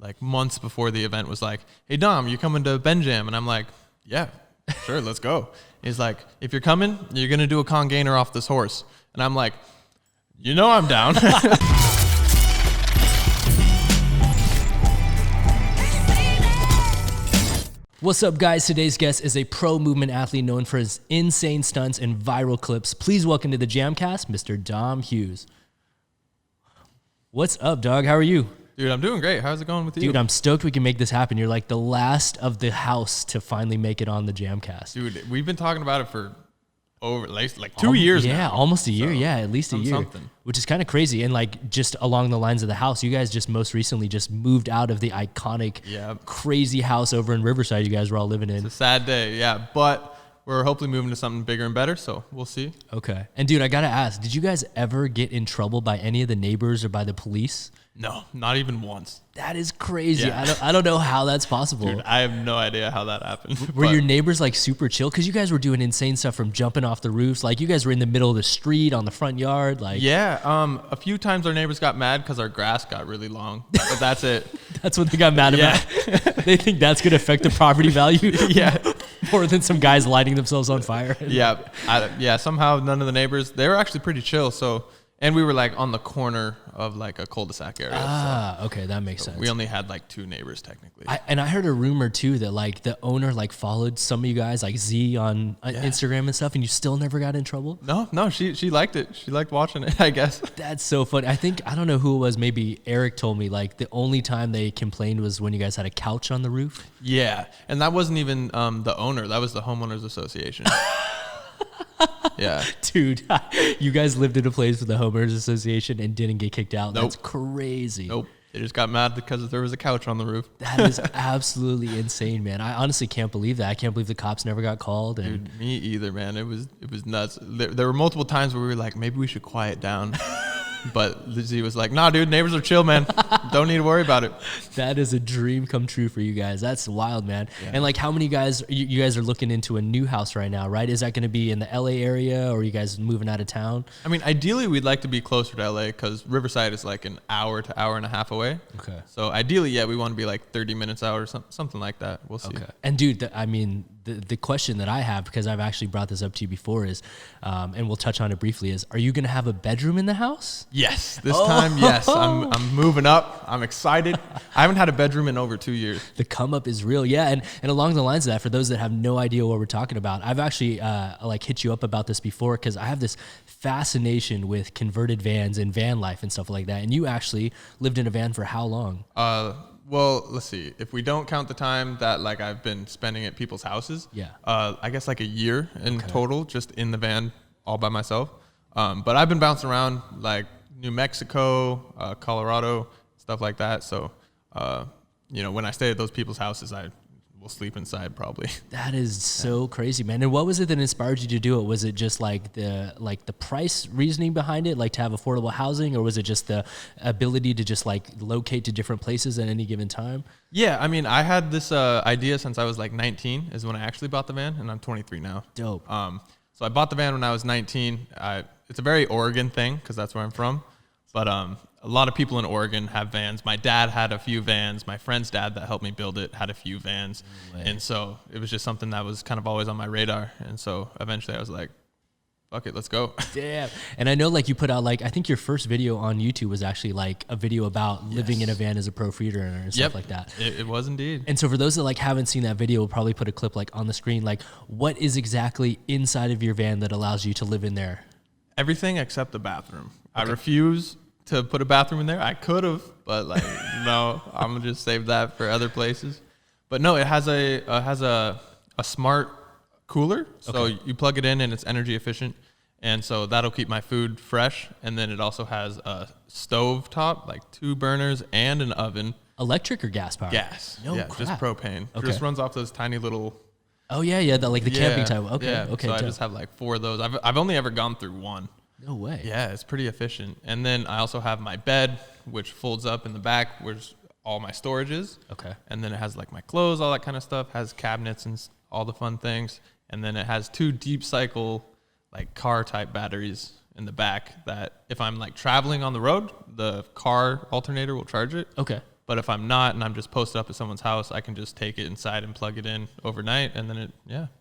like months before the event was like, hey Dom, you coming to Ben Jam? And I'm like, yeah, sure, let's go. He's like, if you're coming, you're gonna do a con gainer off this horse. And I'm like, you know I'm down. What's up, guys? Today's guest is a pro movement athlete known for his insane stunts and viral clips. Please welcome to the JAMCast, Mr. Dom Hughes. What's up, dog? How are you? Dude, I'm doing great. How's it going with you? Dude, I'm stoked we can make this happen. You're like the last of the house to finally make it on the JAMCast. Dude, we've been talking about it for over like 2 years now. Yeah, almost a year. So, yeah, at least a year. Something. Which is kind of crazy. And like just along the lines of the house, you guys just most recently just moved out of the iconic, crazy house over in Riverside you guys were all living in. It's a sad day, yeah. But we're hopefully moving to something bigger and better, so we'll see. Okay. And dude, I got to ask, did you guys ever get in trouble by any of the neighbors or by the police? No, not even once. That is crazy. Yeah. I don't know how that's possible. Dude, I have no idea how that happened. Were your neighbors like super chill? Because you guys were doing insane stuff from jumping off the roofs. Like you guys were in the middle of the street on the front yard. Like yeah, a few times our neighbors got mad because our grass got really long. But that's it. That's what they got mad about. They think that's going to affect the property value. Yeah. More than some guys lighting themselves on fire. Yeah. Somehow none of the neighbors, they were actually pretty chill. So, and we were like on the corner of like a cul-de-sac area. Okay, that makes sense. We only had like 2 neighbors technically. I heard a rumor too that like the owner like followed some of you guys like Z on Instagram and stuff, and you still never got in trouble. No, she liked it. She liked watching it, I guess. That's so funny. I don't know who it was. Maybe Eric told me like the only time they complained was when you guys had a couch on the roof. Yeah, and that wasn't even the owner. That was the homeowners association. Yeah, dude, you guys lived in a place with the homeowners association and didn't get kicked out. Nope. That's crazy. Nope. They just got mad because there was a couch on the roof. That is absolutely insane, man. I honestly can't believe that. I can't believe the cops never got called. And dude, me either, man. It was nuts. There were multiple times where we were like, maybe we should quiet down. But Lizzie was like, nah, dude, neighbors are chill, man. Don't need to worry about it. That is a dream come true for you guys. That's wild, man. Yeah. And like how many guys, you guys are looking into a new house right now, right? Is that going to be in the LA area or are you guys moving out of town? I mean, ideally we'd like to be closer to LA because Riverside is like an hour to hour and a half away. Okay. So ideally, yeah, we want to be like 30 minutes out or something like that. We'll see. Okay. And dude, the question that I have, because I've actually brought this up to you before is, and we'll touch on it briefly, is are you going to have a bedroom in the house? Yes. This time, yes. I'm moving up. I'm excited. I haven't had a bedroom in over 2 years. The come up is real. Yeah. And along the lines of that, for those that have no idea what we're talking about, I've actually like hit you up about this before because I have this fascination with converted vans and van life and stuff like that. And you actually lived in a van for how long? Well, let's see. If we don't count the time that like I've been spending at people's houses, I guess like a year in total, just in the van all by myself. But I've been bouncing around like New Mexico, Colorado, stuff like that. So, when I stay at those people's houses, I will sleep inside probably. That is so crazy, man. And what was it that inspired you to do it? Was it just like the price reasoning behind it, like to have affordable housing, or was it just the ability to just like locate to different places at any given time? Yeah, I mean, I had this idea since I was like 19 is when I actually bought the van, and I'm 23 now. Dope. So I bought the van when I was 19. It's a very Oregon thing because that's where I'm from. But a lot of people in Oregon have vans. My dad had a few vans. My friend's dad that helped me build it had a few vans. No way. And so it was just something that was kind of always on my radar. And so eventually I was like, fuck it, let's go. Damn. And I know like you put out like, I think your first video on YouTube was actually like a video about living in a van as a pro freerunner and stuff like that. It was indeed. And so for those that like haven't seen that video, we'll probably put a clip like on the screen. Like what is exactly inside of your van that allows you to live in there? Everything except the bathroom. Okay. I refuse to put a bathroom in there. I could have, but like, no, I'm gonna just save that for other places. But no, it has a smart cooler. So you plug it in and it's energy efficient. And so that'll keep my food fresh. And then it also has a stove top, like 2 burners and an oven. Electric or gas powered? Gas. No yeah, crap. Just propane. Okay. Just runs off those tiny little. Oh yeah, like the camping type. Okay, yeah. Okay. So I just have like 4 of those. I've only ever gone through 1. No way. Yeah, it's pretty efficient. And then I also have my bed, which folds up in the back, where all my storage is. Okay. And then it has like my clothes, all that kind of stuff. Has cabinets and all the fun things. And then it has 2 deep cycle, like car type batteries in the back that if I'm like traveling on the road, the car alternator will charge it. Okay. But if I'm not and I'm just posted up at someone's house, I can just take it inside and plug it in overnight, and then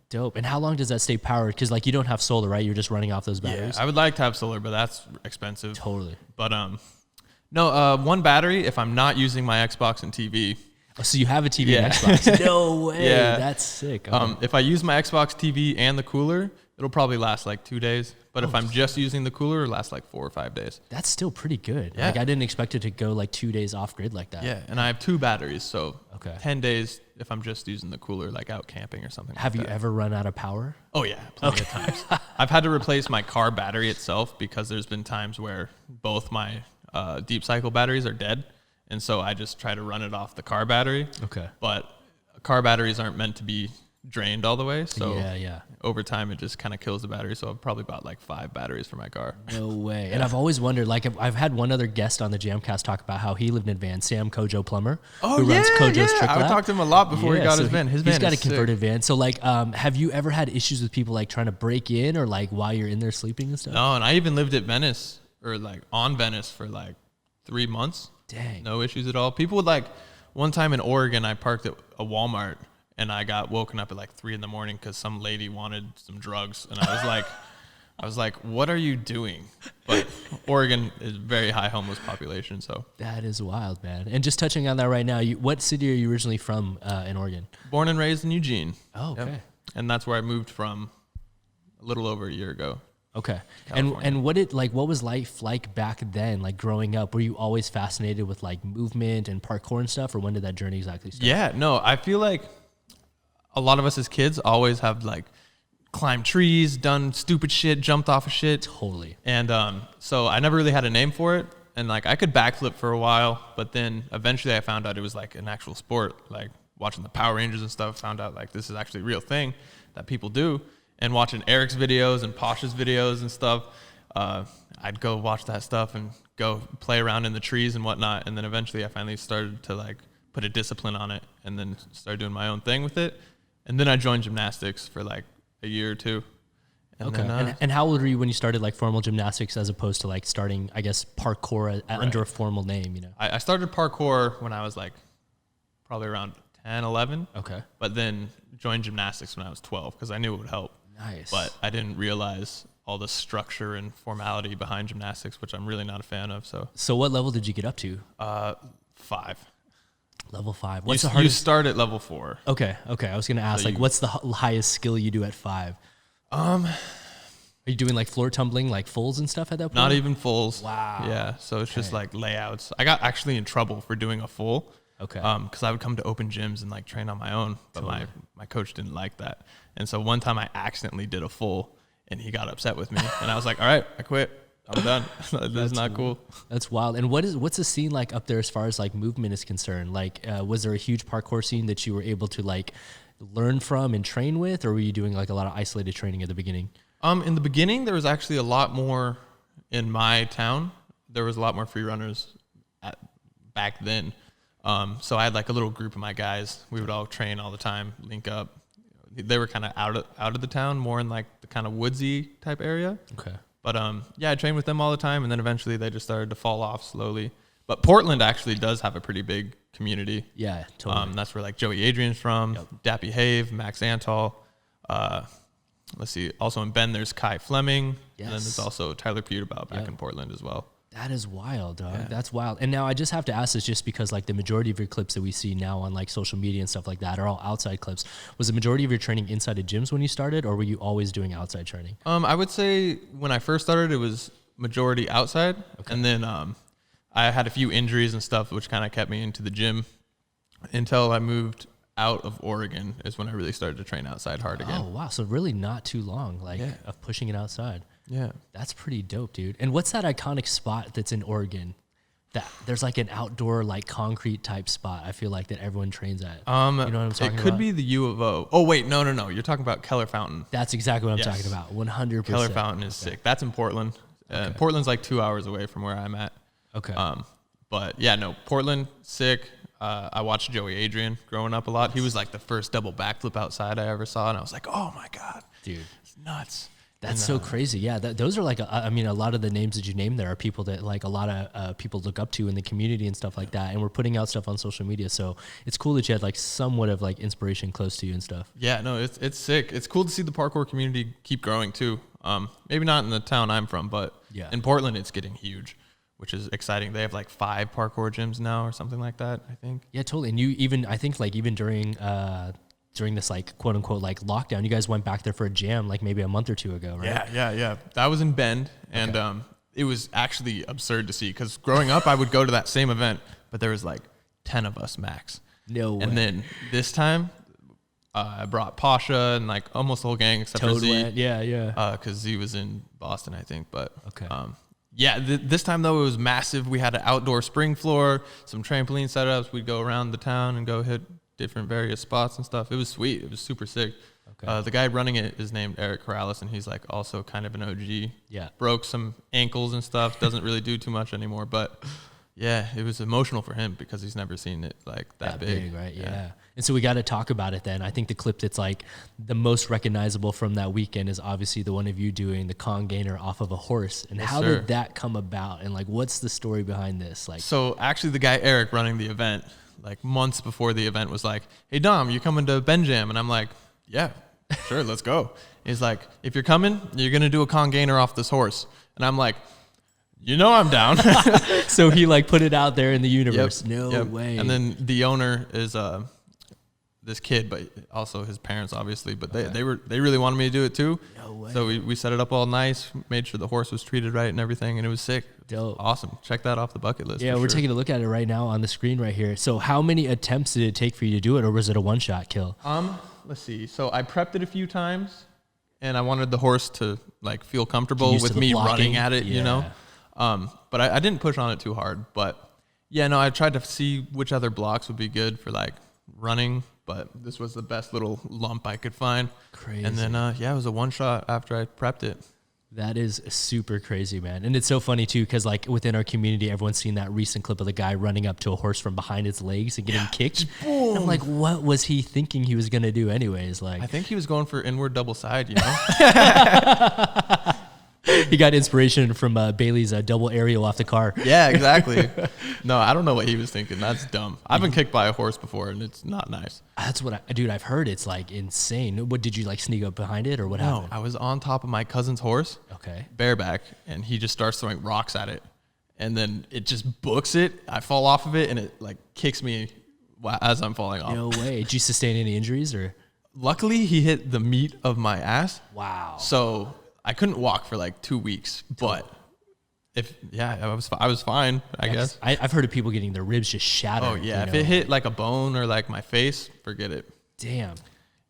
Dope. And how long does that stay powered? Because like you don't have solar, right? You're just running off those batteries. Yeah, I would like to have solar, but that's expensive. Totally. But no, one battery if I'm not using my Xbox and TV. Oh, so you have a TV and Xbox? No way. Yeah. That's sick. Okay. If I use my Xbox TV and the cooler, it'll probably last like 2 days. But if I'm just using the cooler, it'll last like 4 or 5 days. That's still pretty good. Yeah. Like I didn't expect it to go like 2 days off grid like that. Yeah, and I have 2 batteries, so Okay. 10 days if I'm just using the cooler, like out camping or something. Have like you that. ever run out of power? Oh yeah, plenty of times. I've had to replace my car battery itself because there's been times where both my deep cycle batteries are dead, and so I just try to run it off the car battery. Okay. But car batteries aren't meant to be drained all the way, so Yeah. over time it just kind of kills the battery. So I've probably bought like 5 batteries for my car. No way. And I've always wondered, like, I've had one other guest on the JAMCast talk about how he lived in van, Sam Kojo Plumber, who runs Kojo's Trick Lab. I talked to him a lot before he got his van. His van He's got a is sick. converted van. So, like, have you ever had issues with people like trying to break in or like while you're in there sleeping and stuff? No, and I even lived at Venice or like on Venice for like 3 months. Dang. No issues at all. People would like, one time in Oregon, I parked at a Walmart and I got woken up at like 3 a.m. because some lady wanted some drugs. And I was like, what are you doing? But Oregon is very high homeless population. So That is wild, man. And just touching on that right now, what city are you originally from in Oregon? born and raised in Eugene. Oh, okay. Yep. And that's where I moved from a little over a year ago. Okay. California. And what was life like back then, like growing up? Were you always fascinated with like movement and parkour and stuff, or when did that journey exactly start? Yeah, no, I feel like a lot of us as kids always have like climbed trees, done stupid shit, jumped off of shit. Totally. And so I never really had a name for it. And like I could backflip for a while, but then eventually I found out it was like an actual sport, like watching the Power Rangers and stuff, found out like this is actually a real thing that people do. And watching Eric's videos and Posh's videos and stuff, I'd go watch that stuff and go play around in the trees and whatnot. And then eventually I finally started to like put a discipline on it and then started doing my own thing with it. And then I joined gymnastics for like a year or 2. And Okay. then, And how old were you when you started like formal gymnastics as opposed to like starting, I guess, parkour under a formal name, you know? I started parkour when I was like probably around 10, 11. Okay. But then joined gymnastics when I was 12 because I knew it would help. Nice. But I didn't realize all the structure and formality behind gymnastics, which I'm really not a fan of. So what level did you get up to? 5. Level 5. What's You the hardest? start at level 4. Okay. I was going to ask, like, what's the highest skill you do at 5? Are you doing like floor tumbling, like fulls and stuff at that point? Not even fulls. Wow. Yeah, so it's just like layouts. I got actually in trouble for doing a full. Okay. Because I would come to open gyms and like train on my own, but my coach didn't like that. And so one time I accidentally did a full, and he got upset with me, and I was like, "All right, I quit. I'm done. This is not cool." That's wild. And what's the scene like up there as far as like movement is concerned? Like, was there a huge parkour scene that you were able to like learn from and train with, or were you doing like a lot of isolated training at the beginning? In the beginning, there was actually a lot more in my town. There was a lot more free runners back then. So I had like a little group of my guys. We would all train all the time, link up. They were kind of out of the town, more in like the kind of woodsy type area. Okay. But yeah, I trained with them all the time, and then eventually they just started to fall off slowly. But Portland actually does have a pretty big community. Yeah, totally. That's where like Joey Adrian's from, Dappy Have, Max Antal. Let's see. Also in Bend, there's Kai Fleming. Yes. And then there's also Tyler Peterbaugh back in Portland as well. That is wild, dog. Yeah. That's wild. And now I just have to ask this just because like the majority of your clips that we see now on like social media and stuff like that are all outside clips. Was the majority of your training inside of gyms when you started, or were you always doing outside training? I would say when I first started, it was majority outside. Okay. And then I had a few injuries and stuff, which kind of kept me into the gym until I moved out of Oregon is when I really started to train outside hard again. Oh, wow. So really not too long, like of pushing it outside. Yeah. That's pretty dope, dude. And what's that iconic spot that's in Oregon? That there's like an outdoor, like concrete type spot, I feel like, that everyone trains at. You know what I'm talking about? It could be the U of O. Oh, wait, no. You're talking about Keller Fountain. That's exactly what I'm talking about. 100%. Keller Fountain is sick. That's in Portland. Portland's like 2 hours away from where I'm at. Okay. But yeah, no, Portland, sick. I watched Joey Adrian growing up a lot. He was like the first double backflip outside I ever saw, and I was like, oh my God. Dude. It's nuts. That's so crazy. Yeah, those are like, I mean, a lot of the names that you named there are people that like a lot of people look up to in the community and stuff like that. And we're putting out stuff on social media. So it's cool that you had like somewhat of like inspiration close to you and stuff. Yeah, no, it's sick. It's cool to see the parkour community keep growing too. Maybe not in the town I'm from, but in Portland, it's getting huge, which is exciting. They have like 5 parkour gyms now or something like that, I think. Yeah, totally. And you even, I think like even during this like quote unquote like lockdown, you guys went back there for a jam like maybe a month or 2 ago, right? Yeah. That was in Bend, and it was actually absurd to see because growing up I would go to that same event, but there was like 10 of us max. No way. And then this time I brought Pasha and like almost the whole gang except for Z. Because Z was in Boston, I think. But this time though it was massive. We had an outdoor spring floor, some trampoline setups. We'd go around the town and go hit different various spots and stuff. It was sweet. It was super sick. The guy running it is named Eric Corrales, and he's like also kind of an OG. Yeah. Broke some ankles and stuff. Doesn't really do too much anymore, but yeah, it was emotional for him because he's never seen it like that big. Right? Yeah. And so we got to talk about it then. I think the clip that's like the most recognizable from that weekend is obviously the one of you doing the Kong gainer off of a horse. And how did that come about? And like, what's the story behind this? Like, so actually the guy Eric running the event, like months before the event, was like, "Hey Dom, you coming to Ben Jam?" And I'm like, "Yeah, sure, let's go." He's like, "If you're coming, you're gonna do a Kong gainer off this horse." And I'm like, "You know I'm down." So he like put it out there in the universe. No way. And then the owner is this kid, but also his parents, obviously. But they really wanted me to do it too. No way. So we set it up all nice, made sure the horse was treated right and everything, and it was sick. Dope. Awesome. Check that off the bucket list. Yeah, we're taking a look at it right now on the screen right here. So how many attempts did it take for you to do it, or was it a one-shot kill? Let's see. So I prepped it a few times, and I wanted the horse to like feel comfortable with me running at it, you know. But I didn't push on it too hard. But yeah, no, I tried to see which other blocks would be good for like running. But this was the best little lump I could find. Crazy. And then, it was a one shot after I prepped it. That is super crazy, man. And it's so funny, too, because, like, within our community, everyone's seen that recent clip of the guy running up to a horse from behind its legs and getting kicked. And I'm like, what was he thinking he was going to do anyways? Like, I think he was going for inward double side, you know? He got inspiration from Bailey's double aerial off the car. Yeah, exactly. No, I don't know what he was thinking. That's dumb. I've been kicked by a horse before, and it's not nice. That's what I've heard. It's like insane. What did you like sneak up behind it or what happened? No, I was on top of my cousin's horse. Okay. Bareback, and he just starts throwing rocks at it. And then it just books it. I fall off of it, and it like kicks me as I'm falling off. No way. Did you sustain any injuries or? Luckily, he hit the meat of my ass. Wow. So I couldn't walk for like 2 weeks, but I was fine, I guess. I've heard of people getting their ribs just shattered. Oh yeah, if it hit like a bone or like my face, forget it. Damn.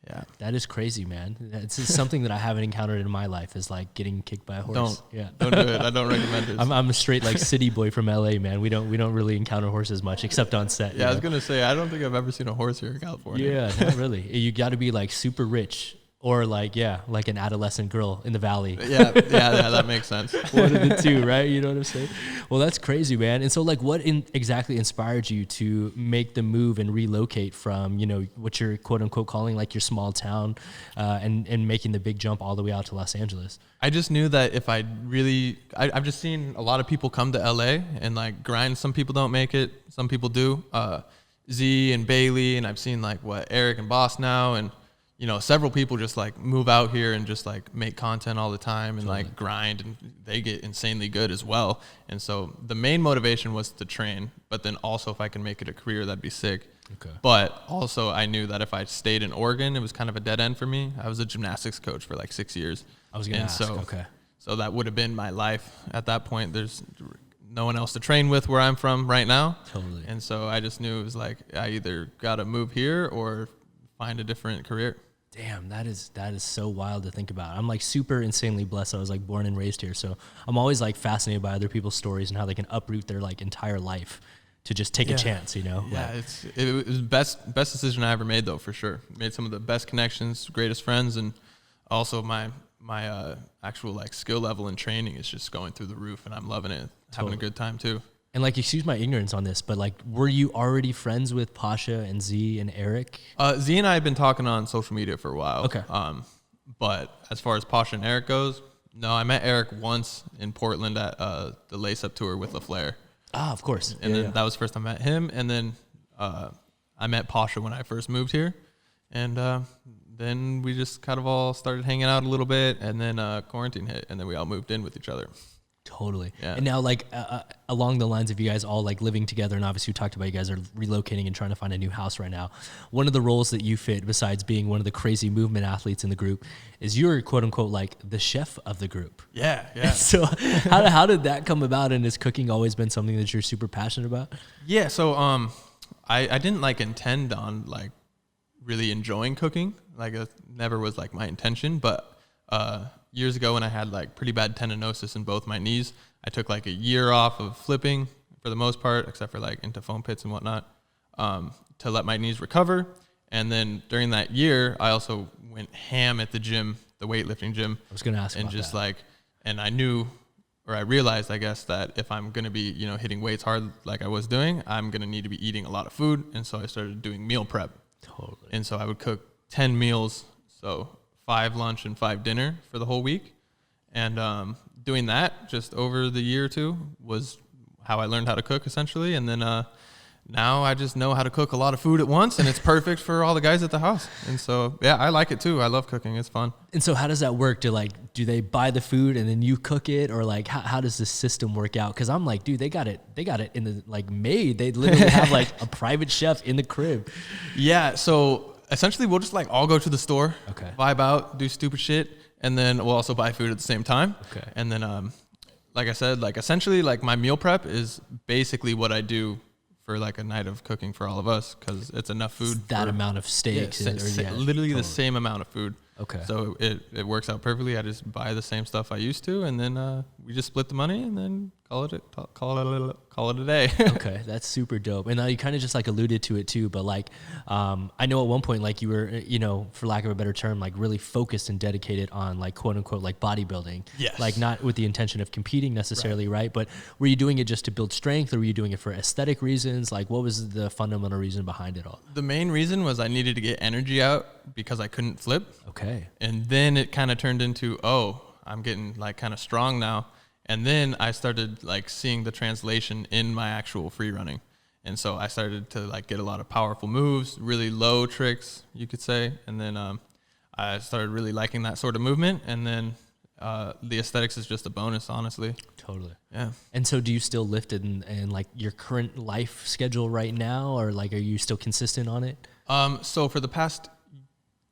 Yeah. That is crazy, man. It's just something that I haven't encountered in my life is like getting kicked by a horse. Don't do it. I don't recommend it. I'm a straight like city boy from LA, man. We don't really encounter horses much except on set. Yeah, I was gonna say I don't think I've ever seen a horse here in California. Yeah, not really. You got to be like super rich. Or like an adolescent girl in the valley. Yeah, that makes sense. One of the two, right? You know what I'm saying? Well, that's crazy, man. And so like what exactly inspired you to make the move and relocate from, you know, what you're quote unquote calling like your small town and making the big jump all the way out to Los Angeles? I just knew that if I've just seen a lot of people come to LA and like grind. Some people don't make it. Some people do. Z and Bailey, and I've seen like Eric and Boss now, and you know, several people just like move out here and just like make content all the time and like grind, and they get insanely good as well. And so the main motivation was to train, but then also if I can make it a career, that'd be sick. Okay. But also I knew that if I stayed in Oregon, it was kind of a dead end for me. I was a gymnastics coach for like 6 years. I was going to ask. Okay. So that would have been my life at that point. There's no one else to train with where I'm from right now. Totally. And so I just knew it was like, I either got to move here or find a different career. Damn, that is so wild to think about. I'm like super insanely blessed. I was like born and raised here. So I'm always like fascinated by other people's stories and how they can uproot their like entire life to just take a chance, you know? Yeah, it was best decision I ever made though, for sure. Made some of the best connections, greatest friends, and also my actual like skill level and training is just going through the roof, and I'm loving it. Having a good time too. And like, excuse my ignorance on this, but like, were you already friends with Pasha and Z and Eric? Z and I had been talking on social media for a while. Okay. But as far as Pasha and Eric goes, no, I met Eric once in Portland at the Lace Up Tour with LaFleur. Ah, of course. And then that was the first time I met him. And then I met Pasha when I first moved here. And then we just kind of all started hanging out a little bit. And then quarantine hit. And then we all moved in with each other. Totally. Yeah. And now, like, along the lines of you guys all, like, living together, and obviously you talked about you guys are relocating and trying to find a new house right now. One of the roles that you fit, besides being one of the crazy movement athletes in the group, is you're, quote-unquote, like, the chef of the group. Yeah, yeah. So how did that come about, and has cooking always been something that you're super passionate about? Yeah, so I didn't, like, intend on, like, really enjoying cooking. Like, it never was, like, my intention, but years ago when I had like pretty bad tendinosis in both my knees, I took like a year off of flipping for the most part, except for like into foam pits and whatnot, to let my knees recover. And then during that year, I also went ham at the gym, the weightlifting gym. I was going to ask and about just that. like, and I knew, or I realized, I guess, that if I'm going to be, hitting weights hard like I was doing, I'm going to need to be eating a lot of food. And so I started doing meal prep. Totally. And so I would cook 10 meals. So 5 lunch and 5 dinner for the whole week. And doing that just over the year or two was how I learned how to cook, essentially. And then now I just know how to cook a lot of food at once, and it's perfect for all the guys at the house. And so, yeah, I like it too. I love cooking. It's fun. And so how does that work? Do they buy the food and then you cook it? Or like, how does the system work out? Cause I'm like, dude, they got it in the, like, made. They literally have like a private chef in the crib. Yeah. So essentially we'll just like all go to the store, Okay. vibe out, do stupid shit. And then we'll also buy food at the same time. Okay. And then, like I said, like essentially like my meal prep is basically what I do for like a night of cooking for all of us. Cause it's enough food. That amount of steaks. Literally the same amount of food. Okay. So it works out perfectly. I just buy the same stuff I used to, and then we just split the money, and then call it a day. Okay, that's super dope. And now you kind of just like alluded to it too, but like I know at one point like you were, for lack of a better term, like really focused and dedicated on like quote unquote like bodybuilding. Yes. Like not with the intention of competing necessarily, right? But were you doing it just to build strength, or were you doing it for aesthetic reasons? Like what was the fundamental reason behind it all? The main reason was I needed to get energy out because I couldn't flip. Okay. And then it kind of turned into, I'm getting like kind of strong now. And then I started like seeing the translation in my actual free running. And so I started to like get a lot of powerful moves, really low tricks, you could say. And then I started really liking that sort of movement. And then the aesthetics is just a bonus, honestly. Totally. Yeah. And so do you still lift in like your current life schedule right now, or like are you still consistent on it? So for the past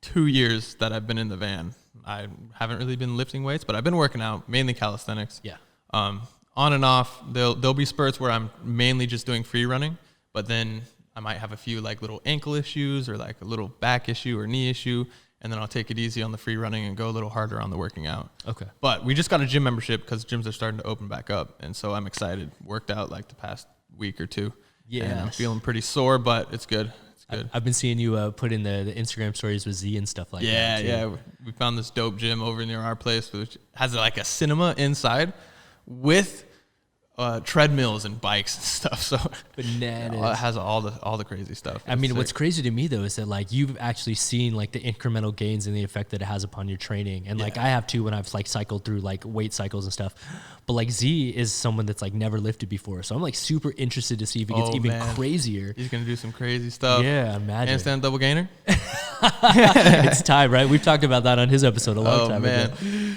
2 years that I've been in the van, I haven't really been lifting weights, but I've been working out, mainly calisthenics. Yeah. On and off, there'll be spurts where I'm mainly just doing free running, but then I might have a few like little ankle issues or like a little back issue or knee issue, and then I'll take it easy on the free running and go a little harder on the working out. Okay. But we just got a gym membership because gyms are starting to open back up, and so I'm excited. Worked out like the past week or two. Yeah. And I'm feeling pretty sore, but it's good. Good. I've been seeing you put in the Instagram stories with Z and stuff like that. Yeah. We found this dope gym over near our place, which has like a cinema inside with treadmills and bikes and stuff. So bananas. It has all the crazy stuff. I mean, what's crazy to me though is that like you've actually seen like the incremental gains and the effect that it has upon your training, and like I have too when I've like cycled through like weight cycles and stuff. But like Z is someone that's like never lifted before, so I'm like super interested to see if he gets even crazier. He's gonna do some crazy stuff. Yeah, imagine. Handstand double gainer. It's time, right? We've talked about that on his episode a long time ago.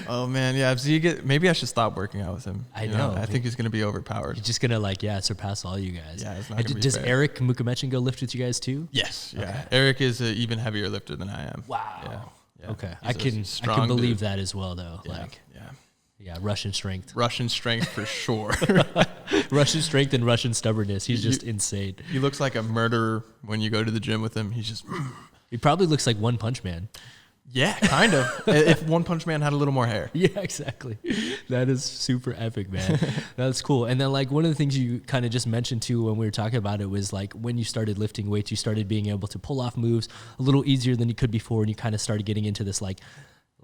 Oh man, yeah. If Z maybe I should stop working out with him. I know. I think he's gonna be overpowered. He's just gonna surpass all you guys. Yeah, it's not gonna be does fair. Eric Mukamechin go lift with you guys too? Yes. Yeah. Okay. Eric is an even heavier lifter than I am. Wow. Yeah. Okay. He's I can believe that as well though. Yeah. Yeah, Russian strength. Russian strength for sure. Russian strength and Russian stubbornness. He's just insane. He looks like a murderer when you go to the gym with him. He's just... He probably looks like One Punch Man. Yeah, kind of. If One Punch Man had a little more hair. Yeah, exactly. That is super epic, man. That's cool. And then like one of the things you kind of just mentioned too when we were talking about it was like when you started lifting weights, you started being able to pull off moves a little easier than you could before, and you kind of started getting into this like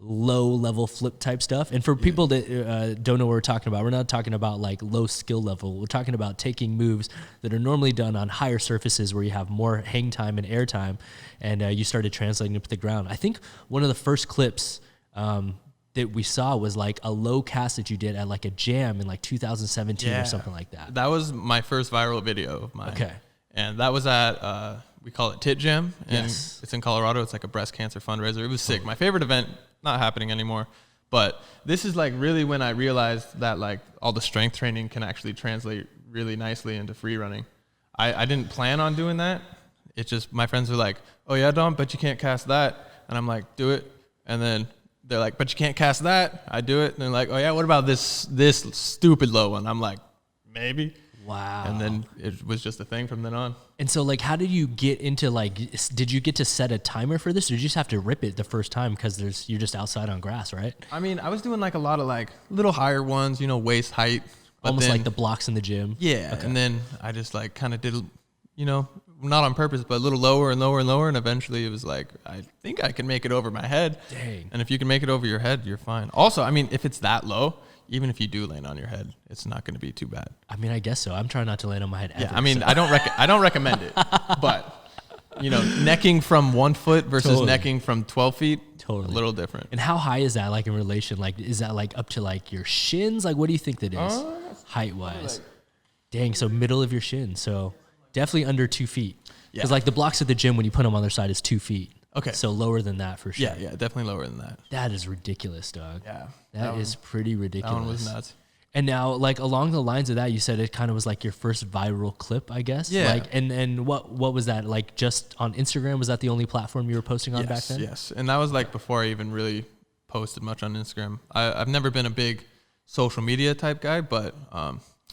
low level flip type stuff. And for people that don't know what we're talking about, we're not talking about like low skill level. We're talking about taking moves that are normally done on higher surfaces where you have more hang time and air time, and you started translating it to the ground. I think one of the first clips that we saw was like a low cast that you did at like a jam in like 2017 or something like that. That was my first viral video of mine. Okay. And that was at, we call it Tit Jam. And it's in Colorado. It's like a breast cancer fundraiser. It was sick. My favorite event, not happening anymore. But this is like really when I realized that like all the strength training can actually translate really nicely into free running. I didn't plan on doing that. It's just my friends were like, oh yeah, Dom, but you can't cast that. And I'm like, do it. And then they're like, but you can't cast that. I do it. And they're like, oh yeah, what about this stupid low one? I'm like, maybe. Wow. And then it was just a thing from then on. And so like, how did you get into like, did you get to set a timer for this, or did you just have to rip it the first time because you're just outside on grass, right? I mean, I was doing like a lot of like little higher ones, you know, waist height. Almost like the blocks in the gym. Yeah. Okay. And then I just like kind of did, you know, not on purpose, but a little lower and lower and lower. And eventually it was like, I think I can make it over my head. Dang. And if you can make it over your head, you're fine. Also, I mean, if it's that low, even if you do land on your head, it's not going to be too bad. I mean, I guess so. I'm trying not to land on my head ever. Yeah, I mean, so. I don't recommend it. But, you know, necking from 1 foot versus necking from 12 feet, a little different. And how high is that, like, in relation? Like, is that, like, up to, like, your shins? Like, what do you think that is, height-wise? Like, dang, so middle of your shin. So definitely under 2 feet. Because, like, the blocks at the gym, when you put them on their side, is 2 feet. Okay. So lower than that for sure. Yeah, definitely lower than that. That is ridiculous, dog. Yeah. That is pretty ridiculous. That one was nuts. And now, like, along the lines of that, you said it kind of was like your first viral clip, I guess. Yeah. Like, and what was that? Like, just on Instagram? Was that the only platform you were posting on back then? Yes. And that was like before I even really posted much on Instagram. I've never been a big social media type guy, but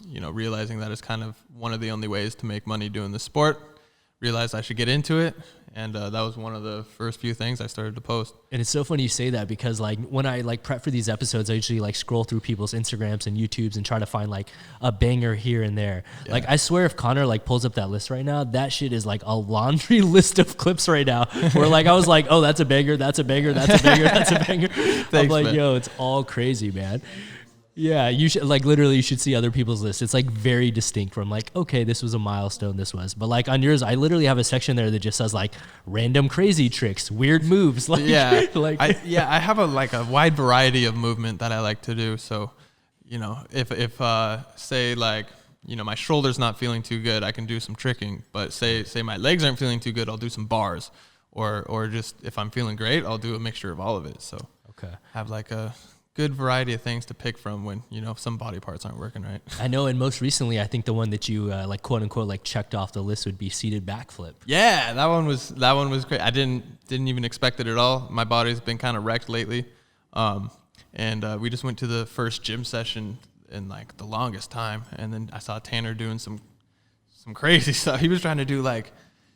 you know, realizing that is kind of one of the only ways to make money doing the sport, realized I should get into it. And that was one of the first few things I started to post. And it's so funny you say that because like when I like prep for these episodes, I usually like scroll through people's Instagrams and YouTubes and try to find like a banger here and there. Yeah. Like I swear if Connor like pulls up that list right now, that shit is like a laundry list of clips right now where like I was like, oh, that's a banger, that's a banger, that's a banger, that's a banger. Thanks, I'm like, man. Yo, it's all crazy, man. Yeah, you should like literally you should see other people's lists. It's like very distinct from like, okay, this was a milestone, this was. But like on yours, I literally have a section there that just says like random crazy tricks, weird moves. Like, yeah, like I have a wide variety of movement that I like to do. So, you know, if say like, you know, my shoulder's not feeling too good, I can do some tricking. But say my legs aren't feeling too good, I'll do some bars. Or just if I'm feeling great, I'll do a mixture of all of it. So okay, have like a good variety of things to pick from when, you know, some body parts aren't working right. I know, and most recently, I think the one that you like quote unquote like checked off the list would be seated backflip. Yeah, that one was great. I didn't even expect it at all. My body's been kind of wrecked lately, and we just went to the first gym session in like the longest time, and then I saw Tanner doing some crazy stuff. He was trying to do like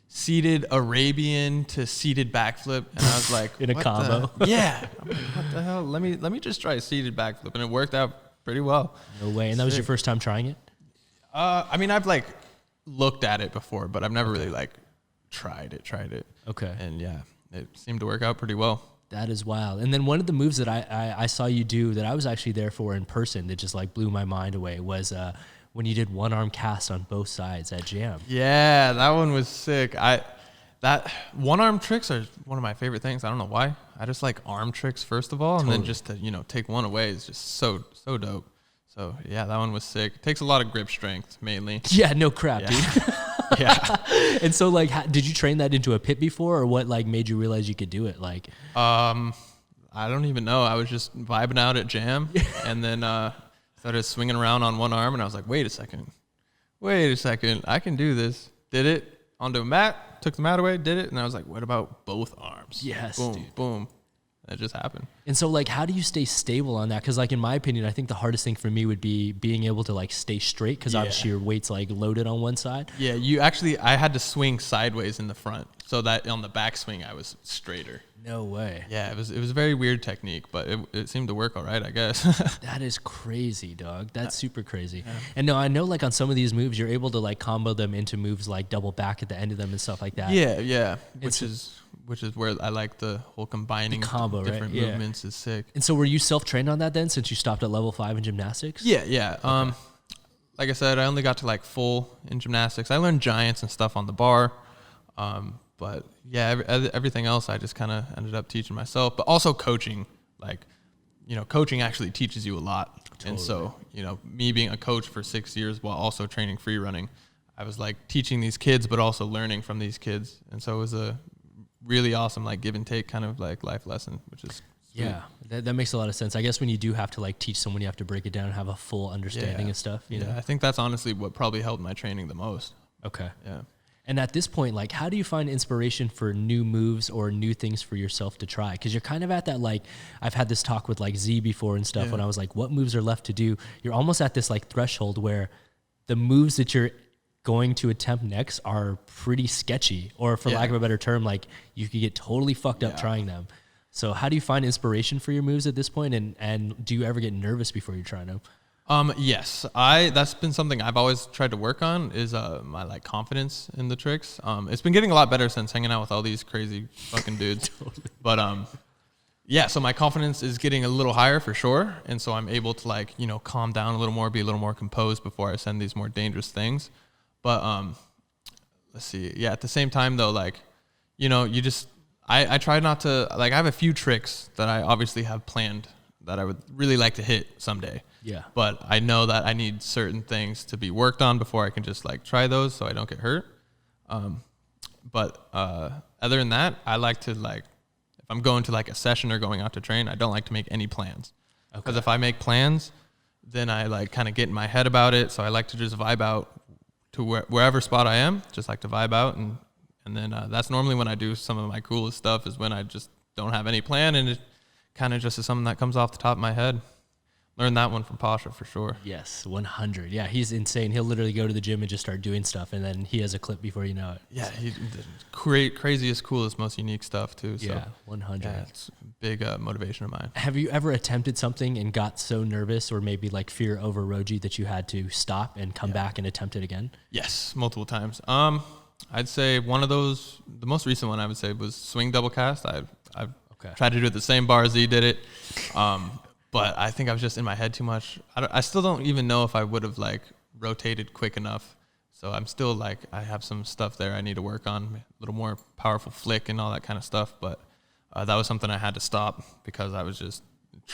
seated Arabian to seated backflip, and I was like, in a combo. Yeah. I'm like, what the hell? Let me just try a seated backflip, and it worked out pretty well. No way. And that was your first time trying it? I mean, I've like looked at it before, but I've never really like tried it. Okay. And yeah, it seemed to work out pretty well. That is wild. And then one of the moves that I saw you do that I was actually there for in person that just like blew my mind away was when you did one arm cast on both sides at Jam. Yeah, that one was sick. That one arm tricks are one of my favorite things. I don't know why. I just like arm tricks first of all, and then just to, you know, take one away is just so dope. So yeah, that one was sick. It takes a lot of grip strength mainly. Yeah, no crap, dude. Yeah. And so like, did you train that into a pit before, or what like made you realize you could do it? Like, I don't even know. I was just vibing out at Jam, and then started swinging around on one arm, and I was like, wait a second, I can do this. Did it onto a mat, took the mat away, did it, and I was like, what about both arms? Yes, boom, dude. Boom. That just happened. And so like, how do you stay stable on that? Because like in my opinion, I think the hardest thing for me would be being able to like stay straight, because obviously your weight's like loaded on one side. Yeah, I had to swing sideways in the front, so that on the back swing I was straighter. No way. Yeah, it was a very weird technique, but it seemed to work all right, I guess. That is crazy, dog. That's super crazy. Yeah. And no, I know like on some of these moves, you're able to like combo them into moves like double back at the end of them and stuff like that. Yeah. Which is where I like the whole combining the combo, different movements is sick. And so were you self-trained on that then, since you stopped at level 5 in gymnastics? Yeah. Okay. Like I said, I only got to like full in gymnastics. I learned giants and stuff on the bar. But yeah, everything else I just kind of ended up teaching myself, but also coaching like, you know, coaching actually teaches you a lot. Totally. And so, you know, me being a coach for 6 years while also training free running, I was like teaching these kids, but also learning from these kids. And so it was a really awesome, like give and take kind of like life lesson, which is sweet. Yeah, that makes a lot of sense. I guess when you do have to like teach someone, you have to break it down and have a full understanding of stuff. You know? I think that's honestly what probably helped my training the most. Okay. Yeah. And at this point, like, how do you find inspiration for new moves or new things for yourself to try? Because you're kind of at that, like, I've had this talk with like Z before and stuff when I was like, what moves are left to do? You're almost at this like threshold where the moves that you're going to attempt next are pretty sketchy, or for lack of a better term, like you could get totally fucked up trying them. So how do you find inspiration for your moves at this point? And do you ever get nervous before you're trying them? Yes, that's been something I've always tried to work on is, my like confidence in the tricks. It's been getting a lot better since hanging out with all these crazy fucking dudes. Totally. But, yeah, so my confidence is getting a little higher for sure. And so I'm able to like, you know, calm down a little more, be a little more composed before I send these more dangerous things. But, let's see. Yeah. At the same time though, like, you know, I try not to, like, I have a few tricks that I obviously have planned that I would really like to hit someday. Yeah. But I know that I need certain things to be worked on before I can just like try those so I don't get hurt. But other than that, I like to like, if I'm going to like a session or going out to train, I don't like to make any plans. Because if I make plans, then I like kind of get in my head about it. So I like to just vibe out to wherever spot I am, just like to vibe out. And then that's normally when I do some of my coolest stuff is when I just don't have any plan and it kind of just is something that comes off the top of my head. Learned that one from Pasha for sure. Yes, 100. Yeah, he's insane. He'll literally go to the gym and just start doing stuff, and then he has a clip before you know it. Yeah, he did craziest, coolest, most unique stuff too. So, yeah, 100. Yeah, it's a big motivation of mine. Have you ever attempted something and got so nervous or maybe like fear overrode you that you had to stop and come back and attempt it again? Yes, multiple times. I'd say one of those, the most recent one I would say was swing double cast. I've tried to do it the same bar as he did it. But I think I was just in my head too much. I still don't even know if I would have like rotated quick enough. So I'm still like, I have some stuff there I need to work on, a little more powerful flick and all that kind of stuff. But that was something I had to stop because I was just,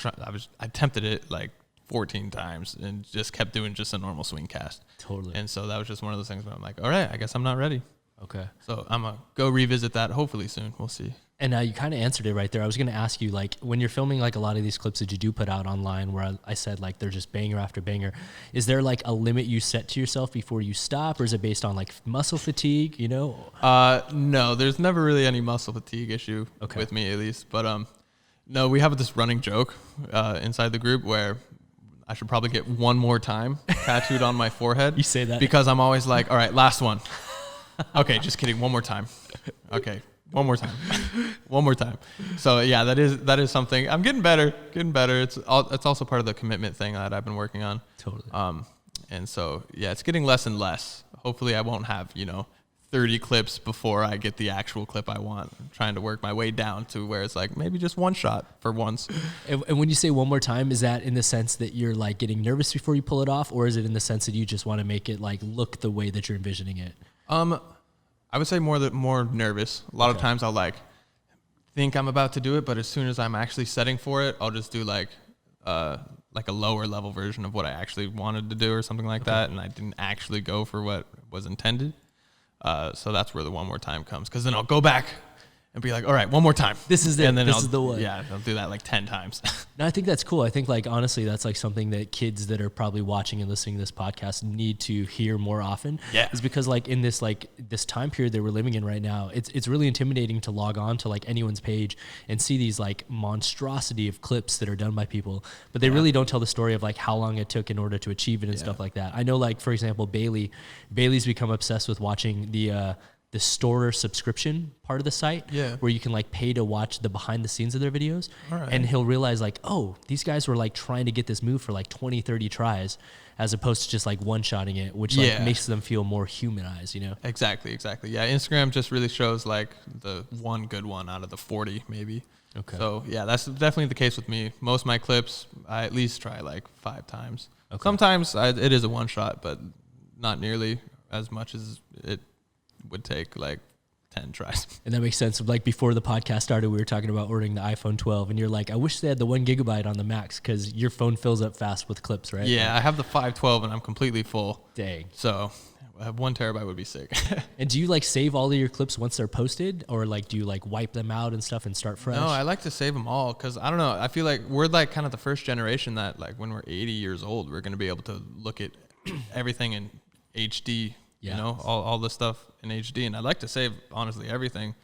I attempted it like 14 times and just kept doing just a normal swing cast. Totally. And so that was just one of those things where I'm like, all right, I guess I'm not ready. Okay. So I'm going to go revisit that hopefully soon. We'll see. And you kind of answered it right there. I was going to ask you, like, when you're filming, like, a lot of these clips that you do put out online where I said, like, they're just banger after banger, is there, like, a limit you set to yourself before you stop, or is it based on, like, muscle fatigue, you know? No, there's never really any muscle fatigue issue with me, at least. But, no, we have this running joke inside the group where I should probably get one more time tattooed on my forehead. You say that? Because I'm always like, all right, last one. Okay, just kidding. One more time. Okay. One more time. One more time. So yeah, that is something. I'm getting better. It's also part of the commitment thing that I've been working on. Totally. And so yeah, it's getting less and less. Hopefully I won't have, 30 clips before I get the actual clip I want. I'm trying to work my way down to where it's like maybe just one shot for once. And when you say one more time, is that in the sense that you're like getting nervous before you pull it off, or is it in the sense that you just want to make it like look the way that you're envisioning it? I would say more nervous. A lot of times I'll like think I'm about to do it, but as soon as I'm actually setting for it, I'll just do like a lower level version of what I actually wanted to do or something like that, and I didn't actually go for what was intended. So that's where the one more time comes, because then I'll go back and be like, all right, one more time. This is it. And then this is the one. Yeah, I'll do that like 10 times. No, I think that's cool. I think like honestly, that's like something that kids that are probably watching and listening to this podcast need to hear more often. Yeah. Is because like in this time period that we're living in right now, it's really intimidating to log on to like anyone's page and see these like monstrosity of clips that are done by people, but they really don't tell the story of like how long it took in order to achieve it and stuff like that. I know, like, for example, Bailey's become obsessed with watching the store subscription part of the site, where you can like pay to watch the behind the scenes of their videos. And he'll realize like, oh, these guys were like trying to get this move for like 20, 30 tries as opposed to just like one-shotting it, which like makes them feel more humanized, Exactly. Yeah, Instagram just really shows like the one good one out of the 40 maybe. Okay. So yeah, that's definitely the case with me. Most of my clips, I at least try like 5 times. Okay. Sometimes it is a one shot, but not nearly as much as it would take like 10 tries. And that makes sense. Like before the podcast started, we were talking about ordering the iPhone 12, and you're like, I wish they had the 1 gigabyte on the max because your phone fills up fast with clips, right? Yeah, I have the 512 and I'm completely full. Dang. So 1 terabyte would be sick. And do you like save all of your clips once they're posted, or like do you like wipe them out and stuff and start fresh? No, I like to save them all because I don't know. I feel like we're like kind of the first generation that like when we're 80 years old, we're going to be able to look at everything in HD, you know, all the stuff in HD. And I'd like to save, honestly, everything.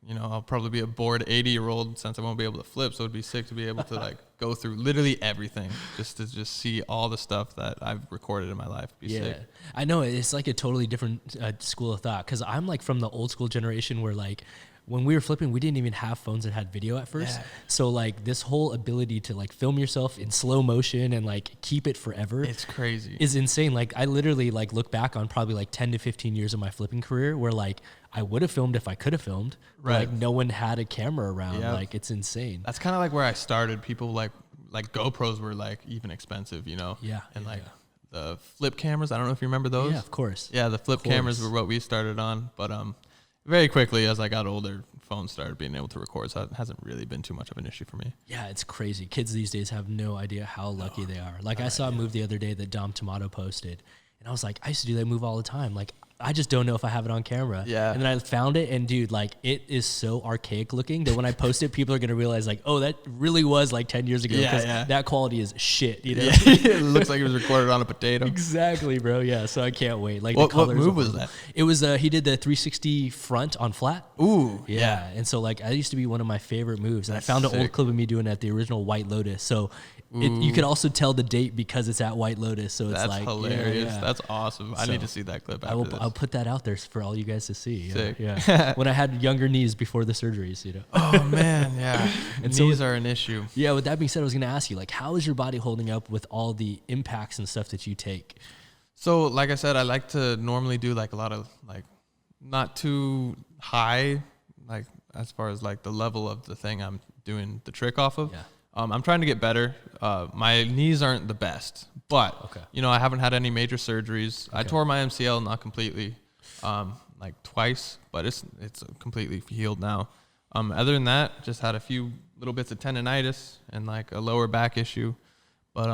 You know, I'll probably be a bored 80-year-old since I won't be able to flip. So it'd be sick to be able to like go through literally everything just to see all the stuff that I've recorded in my life. It'd be sick. I know it's like a totally different school of thought because I'm like from the old school generation where like when we were flipping, we didn't even have phones that had video at first. Yeah. So like this whole ability to like film yourself in slow motion and like keep it forever. It's crazy. Is insane. Like I literally like look back on probably like 10 to 15 years of my flipping career where like I would have filmed if I could have filmed. Right. Like no one had a camera around. Yep. Like it's insane. That's kind of like where I started. People like GoPros were like even expensive, you know? Yeah. And like the flip cameras, I don't know if you remember those. Yeah, of course. Yeah, the flip cameras were what we started on. But very quickly as I got older, phones started being able to record. So it hasn't really been too much of an issue for me. Yeah, it's crazy. Kids these days have no idea how lucky they are. Like I saw a move the other day that Dom Tomato posted. And I was like, I used to do that move all the time. Like I just don't know if I have it on camera. Yeah. And then I found it, and dude, like it is so archaic looking that when I post it, people are gonna realize like, oh, that really was like 10 years ago because that quality is shit. You know, it looks like it was recorded on a potato. Exactly, bro. Yeah. So I can't wait. Like what move was that? It was he did the 360 front on flat. Ooh. Yeah. And so like that used to be one of my favorite moves, and I found an old clip of me doing it at the original White Lotus. So. You can also tell the date because it's at White Lotus, so it's like hilarious. Yeah. That's awesome. I need to see that clip. I'll put that out there for all you guys to see. Sick. Yeah. When I had younger knees before the surgeries, you know. Oh man, yeah. And knees are an issue. Yeah. With that being said, I was going to ask you, like, how is your body holding up with all the impacts and stuff that you take? So, like I said, I like to normally do like a lot of like not too high, like as far as like the level of the thing I'm doing the trick off of. Yeah. I'm trying to get better. My knees aren't the best, but you know, I haven't had any major surgeries. I tore my MCL, not completely, like twice, but it's completely healed now. Other than that, just had a few little bits of tendonitis and like a lower back issue. But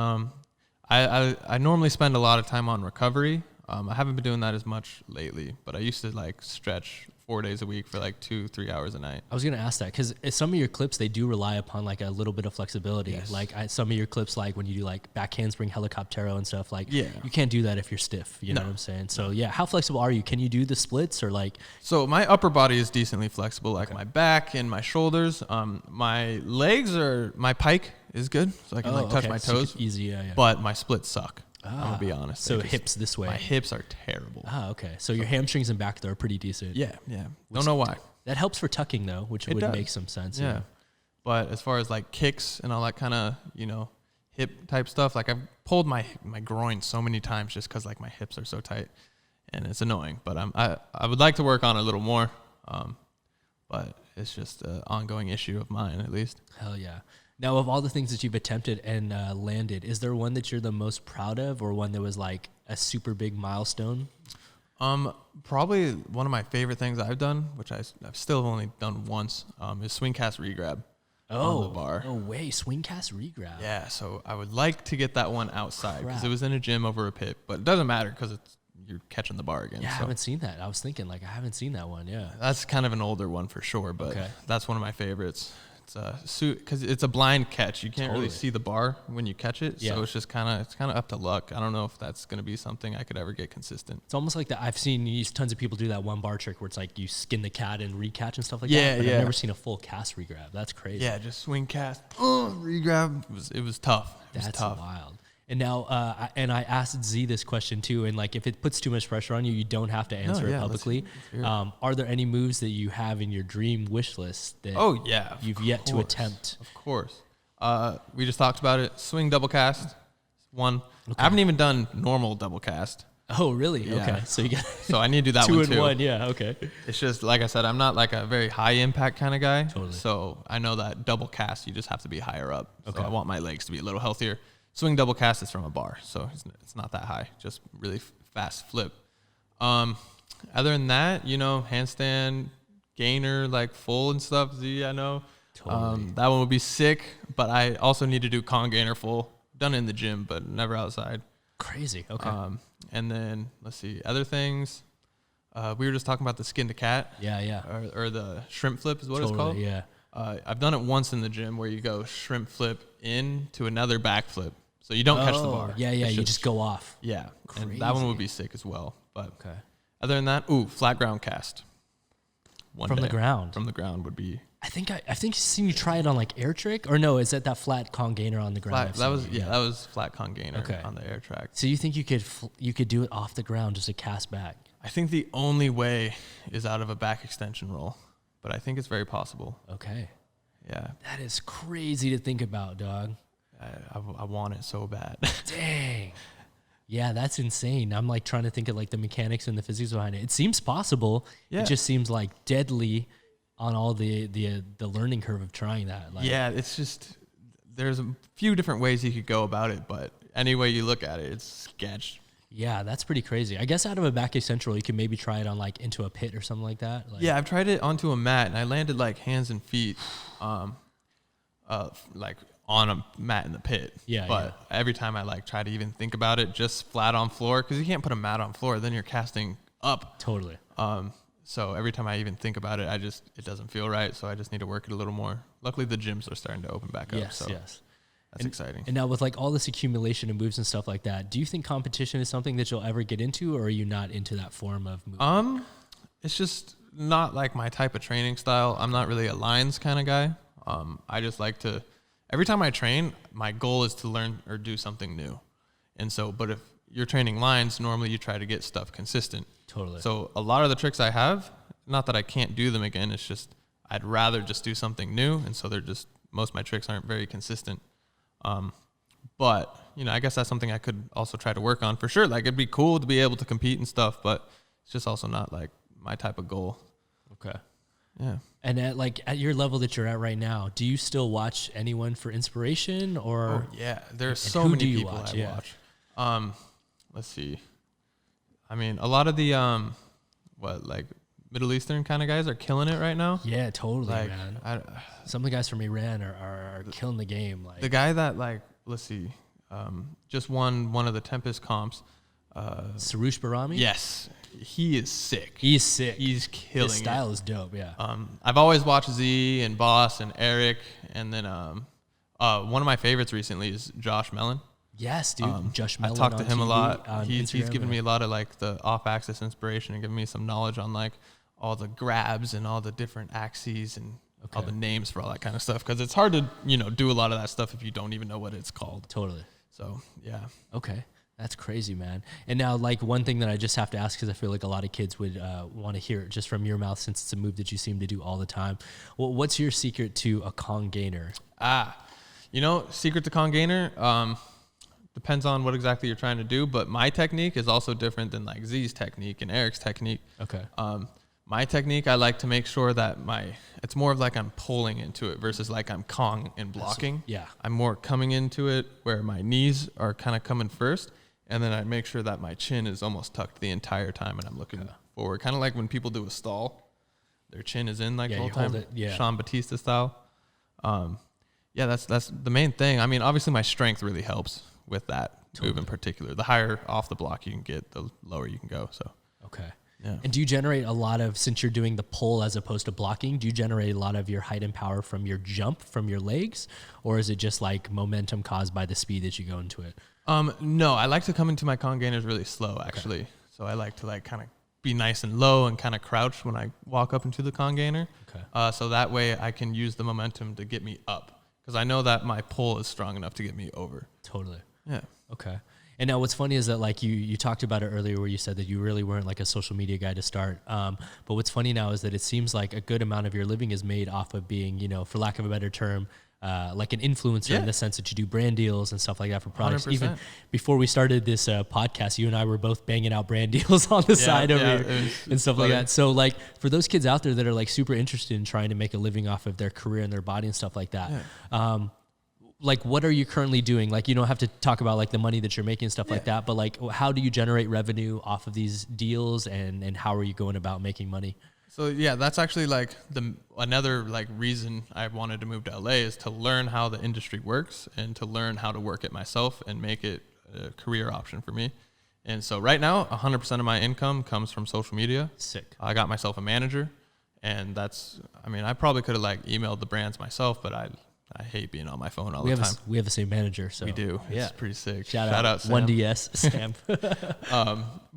I normally spend a lot of time on recovery. I haven't been doing that as much lately, but I used to like stretch 4 days a week for like 2-3 hours a night. I was going to ask that because some of your clips, they do rely upon like a little bit of flexibility. Yes. Like some of your clips, like when you do like back handspring helicoptero and stuff, like you can't do that if you're stiff. You know what I'm saying? So yeah, how flexible are you? Can you do the splits or like? So my upper body is decently flexible, like my back and my shoulders. My legs my pike is good, so I can like touch my toes. So easy, yeah. But my splits suck. I'm gonna be honest. So hips this way. My hips are terrible. Okay. So your hamstrings and back though are pretty decent. Yeah. Don't know why. That helps for tucking though, which would make some sense. Yeah. But as far as like kicks and all that kind of, you know, hip type stuff, like I've pulled my groin so many times just because like my hips are so tight, and it's annoying. But I would like to work on it a little more. But it's just an ongoing issue of mine, at least. Hell yeah. Now, of all the things that you've attempted and landed, is there one that you're the most proud of, or one that was like a super big milestone? Probably one of my favorite things I've done, which I've still only done once, is swing cast regrab on the bar. No way, swing cast regrab. Yeah, so I would like to get that one outside because it was in a gym over a pit, but it doesn't matter because you're catching the bar again. Yeah, I haven't seen that. I was thinking like I haven't seen that one. Yeah, that's kind of an older one for sure, but that's one of my favorites. Because it's a blind catch. You can't really see the bar when you catch it, so it's just kind of up to luck. I don't know if that's going to be something I could ever get consistent. It's almost like that. I've seen tons of people do that one bar trick where it's like you skin the cat and recatch and stuff like that. But I've never seen a full cast regrab. That's crazy. Yeah, just swing cast, regrab. It was tough. That's wild. And now, I asked Z this question too, and like if it puts too much pressure on you, you don't have to answer it publicly. Are there any moves that you have in your dream wish list that you've yet to attempt? Of course. We just talked about it. Swing double cast, one. I haven't even done normal double cast. Oh, really? Yeah. Okay. So you got so I need to do that two one and too. one. Yeah. Okay. It's just like I said, I'm not like a very high impact kind of guy. Totally. So I know that double cast, you just have to be higher up. Okay. So I want my legs to be a little healthier. Swing double cast is from a bar, so it's not that high. Just really fast flip. Other than that, you know, handstand, gainer, like full and stuff. Z, I know. Totally. That one would be sick, but I also need to do con gainer full. Done it in the gym, but never outside. Crazy. Okay. And then let's see, other things. We were just talking about the skin to cat. Yeah. Or the shrimp flip is what it's called. Yeah. I've done it once in the gym where you go shrimp flip into another back flip. So you don't catch the bar. Yeah. You just go off. Yeah. Crazy. And that one would be sick as well. But Okay. other than that, flat ground cast. From the ground. From the ground would be. I think seen you try it on like air trick, or no? Is that flat con gainer on the ground? That was flat con gainer on the air track. So you think you could do it off the ground, just a cast back? I think the only way is out of a back extension roll, but I think it's very possible. Okay. Yeah. That is crazy to think about, dog. I want it so bad. Dang. Yeah, that's insane. I'm like trying to think of like the mechanics and the physics behind it. It seems possible. Yeah. It just seems like deadly on all the learning curve of trying that. Like, yeah, it's just there's a few different ways you could go about it, but any way you look at it, it's sketch. Yeah, that's pretty crazy. I guess out of a back central, you can maybe try it on like into a pit or something like that. Like, Yeah, I've tried it onto a mat and I landed like hands and feet, like on a mat in the pit. Yeah, But every time I like try to even think about it, just flat on floor, because you can't put a mat on floor, then you're casting up. Totally. So every time I even think about it, it doesn't feel right. So I just need to work it a little more. Luckily, the gyms are starting to open back up. Yes, So yes. that's exciting. And now with like all this accumulation of moves and stuff like that, do you think competition is something that you'll ever get into, or are you not into that form of movement? It's just not like my type of training style. I'm not really a lines kind of guy. I just like to, every time I train, my goal is to learn or do something new. And so, but if you're training lines, normally you try to get stuff consistent. Totally. So a lot of the tricks I have, not that I can't do them again, it's just I'd rather just do something new. And so most of my tricks aren't very consistent. But, I guess that's something I could also try to work on for sure. Like, it'd be cool to be able to compete and stuff, but it's just also not like my type of goal. Okay. Yeah. And at your level that you're at right now, do you still watch anyone for inspiration, or? Oh, yeah. There's so who many do you people watch? I Yeah. watch. Let's see. I mean, a lot of the, Middle Eastern kind of guys are killing it right now. Yeah, totally, Like, man. Some of the guys from Iran are killing the game. Like the guy that, let's see, just won one of the Tempest comps. Saroush Barami? Yes. He is sick. He's sick. He's killing His style is dope, yeah. I've always watched Z and Boss and Eric, and then one of my favorites recently is Josh Mellon. Yes, dude. Josh I Mellon talked to on him TV, a lot. on He's Instagram, given me a lot of like the off-axis inspiration and given me some knowledge on like all the grabs and all the different axes and all the names for all that kind of stuff, because it's hard to do a lot of that stuff if you don't even know what it's called. Totally. So yeah. Okay. That's crazy, man. And now, like, one thing that I just have to ask, because I feel like a lot of kids would want to hear it just from your mouth, since it's a move that you seem to do all the time. Well, what's your secret to a con gainer? Secret to con gainer depends on what exactly you're trying to do, but my technique is also different than like Z's technique and Eric's technique. Okay. My technique, I like to make sure that it's more of like I'm pulling into it versus like I'm Kong and blocking. Yeah. I'm more coming into it where my knees are kind of coming first, and then I make sure that my chin is almost tucked the entire time and I'm looking forward. Kind of like when people do a stall, their chin is in like the whole time. Sean Batista style. That's the main thing. I mean, obviously my strength really helps with that move in particular. The higher off the block you can get, the lower you can go. So. Okay. Yeah. And do you generate a lot of, since you're doing the pull as opposed to blocking, do you generate a lot of your height and power from your jump, from your legs? Or is it just like momentum caused by the speed that you go into it? No, I like to come into my con gainers really slow, actually. Okay. So I like to like kind of be nice and low and kind of crouch when I walk up into the con gainer. Okay. So that way I can use the momentum to get me up, because I know that my pull is strong enough to get me over. Totally. Yeah. Okay. And now what's funny is that like you talked about it earlier where you said that you really weren't like a social media guy to start. But what's funny now is that it seems like a good amount of your living is made off of being, for lack of a better term, like an influencer in the sense that you do brand deals and stuff like that for products. 100%. Even before we started this podcast, you and I were both banging out brand deals on the side over here and stuff like that. So like for those kids out there that are like super interested in trying to make a living off of their career and their body and stuff like that, like what are you currently doing? Like, you don't have to talk about like the money that you're making and stuff like that, but like how do you generate revenue off of these deals, and how are you going about making money? So yeah, that's actually like another like reason I wanted to move to LA is to learn how the industry works and to learn how to work it myself and make it a career option for me. And so right now, 100% of my income comes from social media. Sick. I got myself a manager, and I probably could have like emailed the brands myself, but I hate being on my phone all the time. We have the same manager, so We do. Yeah, It's pretty sick. Shout out Sam. 1DS Sam.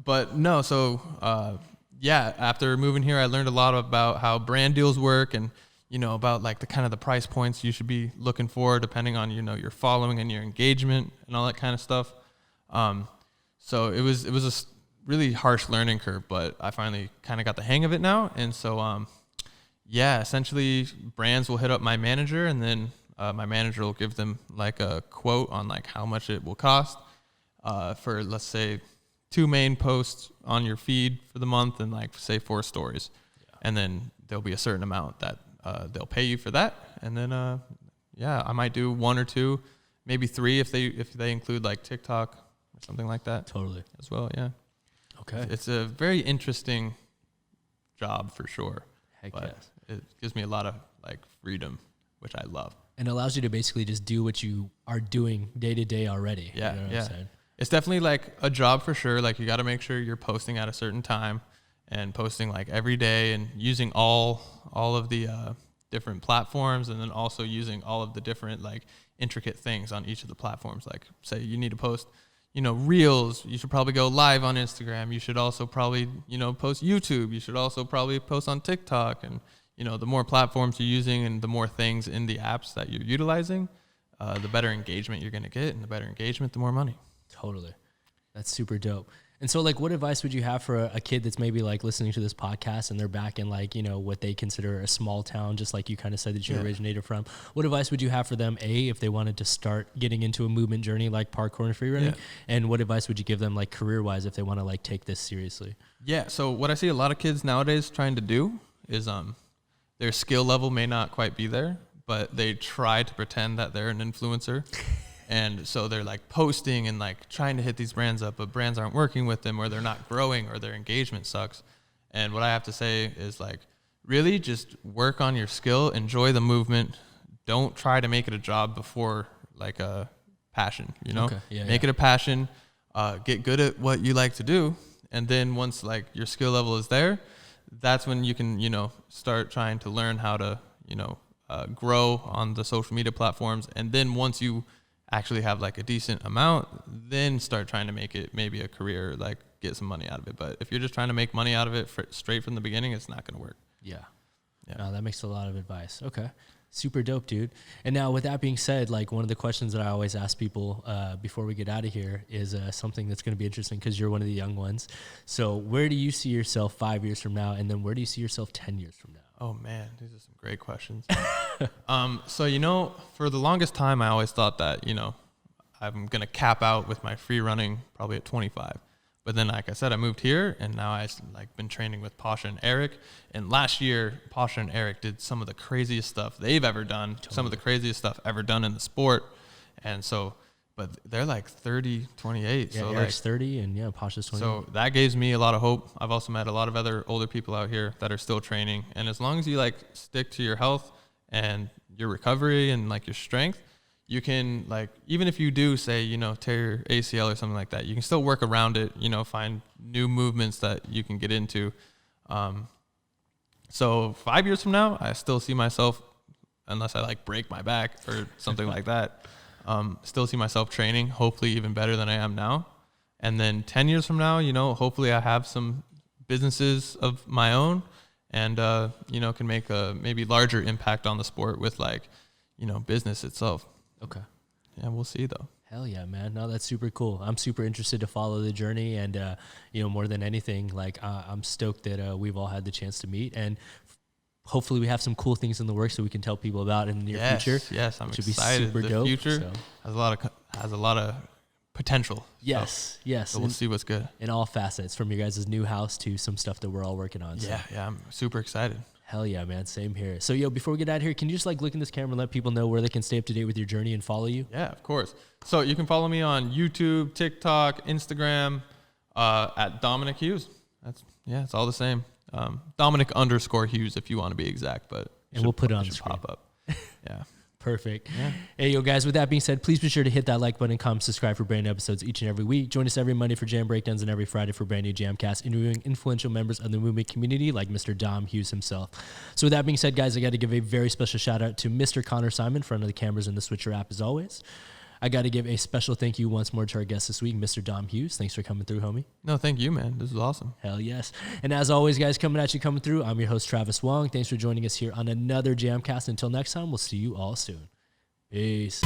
But no, so yeah, after moving here, I learned a lot about how brand deals work and, about like the kind of the price points you should be looking for depending on, your following and your engagement and all that kind of stuff. So it was a really harsh learning curve, but I finally kind of got the hang of it now. And so, yeah, essentially brands will hit up my manager, and then my manager will give them like a quote on like how much it will cost for, let's say, 2 main posts on your feed for the month and like say 4 stories. Yeah. And then there'll be a certain amount that they'll pay you for that. And then, yeah, I might do 1 or 2, maybe 3 if they include like TikTok or something like that. Totally. As well. Yeah. Okay. It's a very interesting job for sure. Heck but yes. It gives me a lot of like freedom, which I love. And allows you to basically just do what you are doing day to day already. Yeah. You know what I'm saying? It's definitely like a job for sure. Like you got to make sure you're posting at a certain time and posting like every day and using all of the different platforms, and then also using all of the different like intricate things on each of the platforms. Like say you need to post, reels, you should probably go live on Instagram. You should also probably, post YouTube. You should also probably post on TikTok. And, the more platforms you're using and the more things in the apps that you're utilizing, the better engagement you're going to get, and the better engagement, the more money. Totally. That's super dope. And so like, what advice would you have for a kid that's maybe like listening to this podcast and they're back in like, what they consider a small town, just like you kind of said that you originated from? What advice would you have for them, if they wanted to start getting into a movement journey like parkour and freerunning? Yeah. And what advice would you give them like career-wise if they want to like take this seriously? Yeah. So what I see a lot of kids nowadays trying to do is their skill level may not quite be there, but they try to pretend that they're an influencer. And so they're like posting and like trying to hit these brands up, but brands aren't working with them, or they're not growing, or their engagement sucks. And what I have to say is like, really just work on your skill, enjoy the movement. Don't try to make it a job before like a passion, Okay. Make it a passion, get good at what you like to do. And then once like your skill level is there, that's when you can, start trying to learn how to, grow on the social media platforms. And then once you actually have like a decent amount, then start trying to make it maybe a career, like get some money out of it. But if you're just trying to make money out of it straight from the beginning, it's not going to work. Yeah. No, that makes a lot of advice. Okay. Super dope, dude. And now with that being said, like one of the questions that I always ask people before we get out of here is something that's going to be interesting because you're one of the young ones. So where do you see yourself 5 years from now? And then where do you see yourself 10 years from now? Oh man, these are some great questions. So, for the longest time, I always thought that, I'm going to cap out with my free running probably at 25. But then, like I said, I moved here, and now I've been training with Pasha and Eric. And last year, Pasha and Eric did some of the craziest stuff they've ever done, some of the craziest stuff ever done in the sport. And so, but they're like 30, 28. Yeah, so Eric's 30, and Pasha's 28. So that gives me a lot of hope. I've also met a lot of other older people out here that are still training. And as long as you stick to your health and your recovery and your strength, you can even if you do say, tear your ACL or something like that, you can still work around it, find new movements that you can get into. So 5 years from now, I still see myself, unless I break my back or something like that, still see myself training, hopefully even better than I am now. And then 10 years from now, hopefully I have some businesses of my own and, can make a maybe larger impact on the sport with business itself. Okay. Yeah, we'll see though. Hell yeah, man. No, that's super cool. I'm super interested to follow the journey. And, more than anything, I'm stoked that we've all had the chance to meet. And hopefully we have some cool things in the works that we can tell people about in the near future. Yes, I'm excited. Be super the dope, future has a lot of potential. Yes, yes. So we'll see what's good. In all facets, from your guys' new house to some stuff that we're all working on. So. Yeah, I'm super excited. Hell yeah, man. Same here. So, before we get out of here, can you just look in this camera and let people know where they can stay up to date with your journey and follow you? Yeah, of course. So you can follow me on YouTube, TikTok, Instagram, at Dominic Hughes. It's all the same. Dominic_Hughes if you want to be exact, but and we'll put it on the screen. Pop up. Yeah. Perfect. Yeah. Hey, yo, guys, with that being said, please be sure to hit that like button, comment, subscribe for brand new episodes each and every week. Join us every Monday for Jam Breakdowns and every Friday for brand new JAMCast, interviewing influential members of the movement community like Mr. Dom Hughes himself. So with that being said, guys, I got to give a very special shout out to Mr. Connor Simon, front of the cameras in the Switcher app as always. I got to give a special thank you once more to our guest this week, Mr. Dom Hughes. Thanks for coming through, homie. No, thank you, man. This is awesome. Hell yes. And as always, guys, coming through, I'm your host, Travis Wong. Thanks for joining us here on another JAMCast. Until next time, we'll see you all soon. Peace.